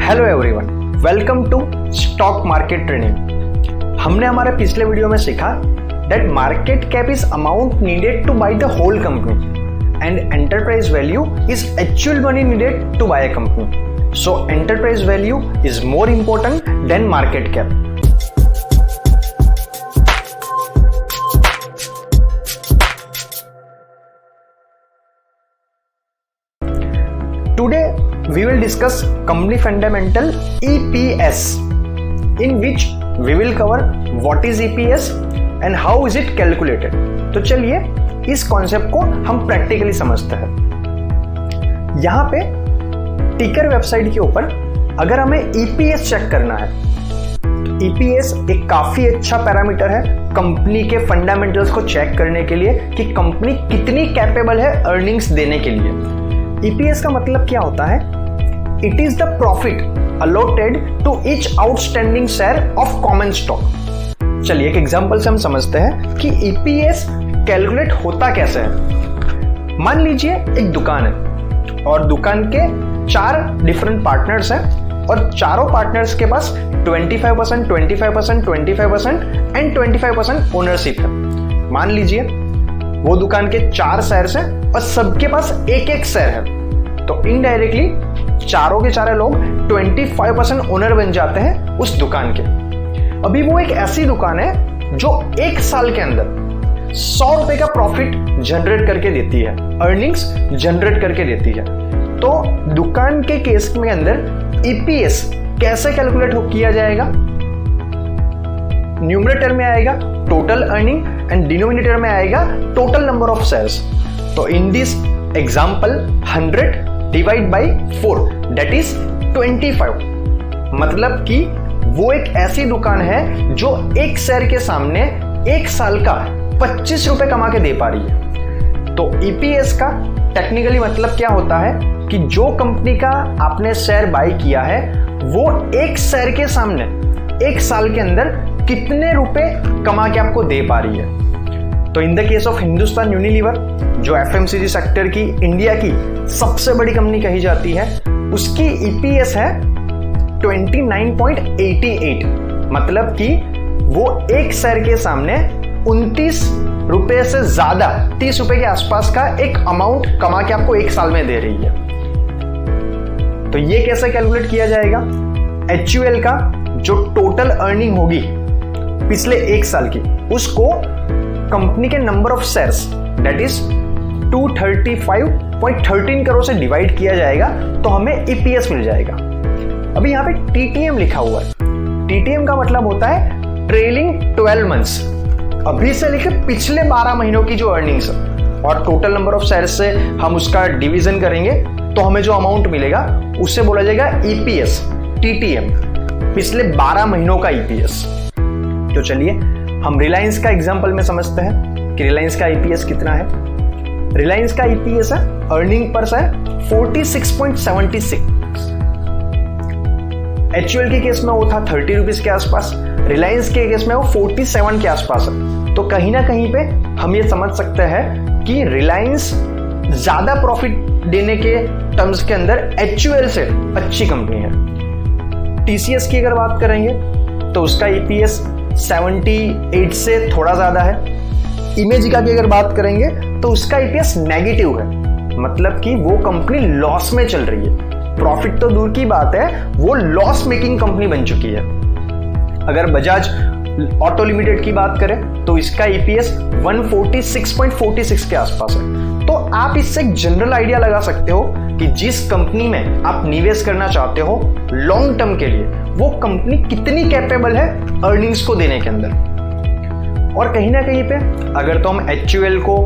Hello everyone, welcome to stock market training. हमने हमारे पिछले वीडियो में सीखा that market cap is amount needed to buy the whole company and enterprise value is actual money needed to buy a company. So enterprise value is more important than market cap. Today we will discuss company fundamental EPS, in which we will cover what is EPS and how is it calculated। तो चलिए इस concept को हम practically समझते हैं। यहाँ पे टिकर वेबसाइट के ऊपर अगर हमें EPS चेक करना है तो EPS एक काफी अच्छा पैरामीटर है कंपनी के फंडामेंटल्स को चेक करने के लिए कि कंपनी कितनी कैपेबल है अर्निंग्स देने के लिए। EPS का मतलब क्या होता है? It is the profit allotted to each outstanding share of common stock. चलिए एक एग्जांपल से हम समझते हैं कि EPS कैलकुलेट होता कैसे है। मान लीजिए एक दुकान है और दुकान के 4 डिफरेंट पार्टनर्स हैं और चारों पार्टनर्स के पास 25%, 25%, 25% एंड 25% ओनरशिप है। मान लीजिए वो दुकान के 4 शेयर्स हैं और सबके पास एक एक शेयर है, तो इनडायरेक्टली चारों के चारों लोग 25% ओनर बन जाते हैं उस दुकान के। अभी वो एक ऐसी दुकान है जो एक साल के अंदर 100 रुपए का प्रॉफिट जनरेट करके देती है, अर्निंग्स जनरेट करके देती है। तो दुकान के केस में अंदर EPS कैसे कैलकुलेट किया जाएगा? न्यूमरेटर में आएगा टोटल अर्निंग एंड डिनोमिनेटर में आएगा टोटल नंबर ऑफ शेयर्स। तो in this example 100 divide by 4 that is 25। मतलब कि वो एक ऐसी दुकान है जो एक शेयर के सामने एक साल का 25 रुपए कमा के दे पा रही है। तो EPS का टेक्निकली मतलब क्या होता है कि जो कंपनी का आपने शेयर बाय किया है वो एक शेयर के सामने एक साल के अंदर कितने रुपए कमा के आपको दे पा रही है। तो in the case of Hindustan Unilever जो FMCG सेक्टर की इंडिया की सबसे बड़ी कंपनी कही जाती है, उसकी EPS है 29.88। मतलब कि वो एक शेयर के सामने 29 रुपए से ज्यादा 30 रुपए के आसपास का एक अमाउंट कमा के आपको एक साल में दे रही है। तो ये कैसे कैलकुलेट किया जाएगा? HUL का जो टोटल अर्निंग होगी पिछले एक साल की, उसको कंपनी के number of shares that is 235.13 crore से डिवाइड किया जाएगा तो हमें EPS मिल जाएगा। अभी यहाँ पे TTM लिखा हुआ है। TTM का मतलब होता है ट्रेलिंग 12 मंथ्स, अभी से लेकर पिछले 12 महीनों की जो अर्निंग्स और टोटल नंबर ऑफ शेयर्स से हम उसका डिवीजन करेंगे तो हमें जो अमाउंट मिलेगा उससे बोला जाएगा EPS, TTM, पिछले 12 महीनों का EPS। तो चलिए हम रिलायंस का एग्जांपल में समझते हैं कि रिलायंस का EPS कितना है। रिलायंस का EPS है अर्निंग पर शेयर 46.76। HUL के केस में वो था 30 रुपीज के आसपास, रिलायंस के केस में वो 47 के आसपास है। तो कहीं ना कहीं पे हम ये समझ सकते हैं कि रिलायंस ज्यादा प्रॉफिट देने के टर्म्स के अंदर HUL से अच्छी कंपनी है। TCS की अगर बात करेंगे तो उसका EPS 78 से थोड़ा ज्यादा है। इमेजिका की अगर बात करेंगे तो उसका EPS नेगेटिव है, मतलब कि वो कंपनी लॉस में चल रही है। प्रॉफिट तो दूर की बात है, वो लॉस मेकिंग कंपनी बन चुकी है। अगर बजाज ऑटो लिमिटेड की बात करें तो इसका EPS 146.46 के आसपास है। तो आप इससे एक जनरल आइडिया लगा सकते हो कि जिस कंपनी में आप निवेश करना चाहते हो लॉन्ग टर्म के लिए, वो कंपनी कितनी कैपेबल है अर्निंग्स को देने के अंदर। और कहीं ना कहीं पे अगर तो हम HUL को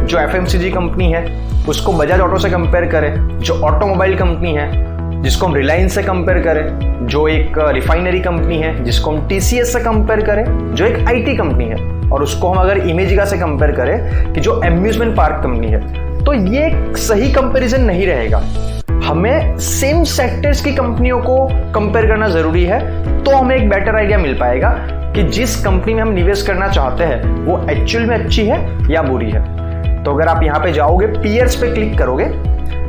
जो FMCG कंपनी है उसको बजाज ऑटो से कंपेयर करें, जो ऑटोमोबाइल कंपनी है जिसको हम रिलायंस से कंपेयर करें, जो एक रिफाइनरी कंपनी है जिसको हम TCS से कंपेयर करें, जो एक IT कंपनी है, और उसको हम अगर इमेजिका से कंपेयर करें कि जो एम्यूजमेंट पार्क कंपनी है, तो ये सही कंपैरिजन नहीं रहेगा। हमें सेम सेक्टर्स की कंपनियों को कंपेयर करना जरूरी है, तो हमें एक बेटर आइडिया मिल पाएगा कि जिस कंपनी में हम निवेश करना चाहते हैं वो एक्चुअल में अच्छी है या बुरी है। तो अगर आप यहाँ पे जाओगे, पीयर्स पे क्लिक करोगे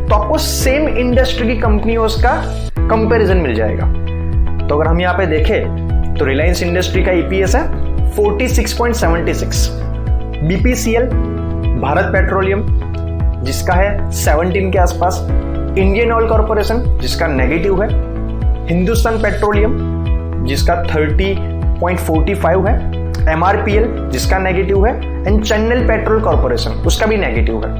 तो आपको सेम इंडस्ट्री की कंपनियों का कंपैरिजन मिल जाएगा। तो अगर हम यहाँ पे देखें तो रिलायंस इंडस्ट्री का ईपीएस है 46.76, बीपीसीएल भारत पेट्रोलियम जिसका है 17 के आसपास, इंडियन ऑयल कॉर्पोरेशन जिसका नेगेटिव है, हिंदुस्तान पेट्रोलियम जिसका 30.45 है, एमआरपीएल जिसका नेगेटिव है एंड चेन्नई पेट्रोल कॉर्पोरेशन उसका भी नेगेटिव है।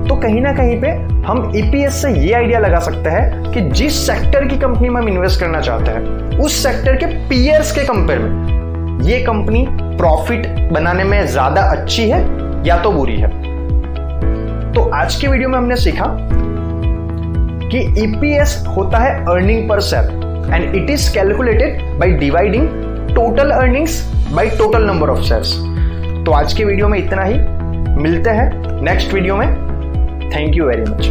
तो कहीं ना कहीं पे हम ईपीएस से ये आइडिया लगा सकते हैं कि जिस सेक्टर की कंपनी में हम इन्वेस्ट करना चाहते हैं उस सेक्टर के पीयर्स के कंपेयर में ये कंपनी प्रॉफिट बनाने में ज्यादा अच्छी है या तो बुरी है। तो आज के वीडियो में हमने सीखा कि ईपीएस होता है earning per share and it is calculated by dividing total earnings by total number of shares. तो आज के वीडियो में इतना ही, मिलते हैं नेक्स्ट वीडियो में। Thank you very much.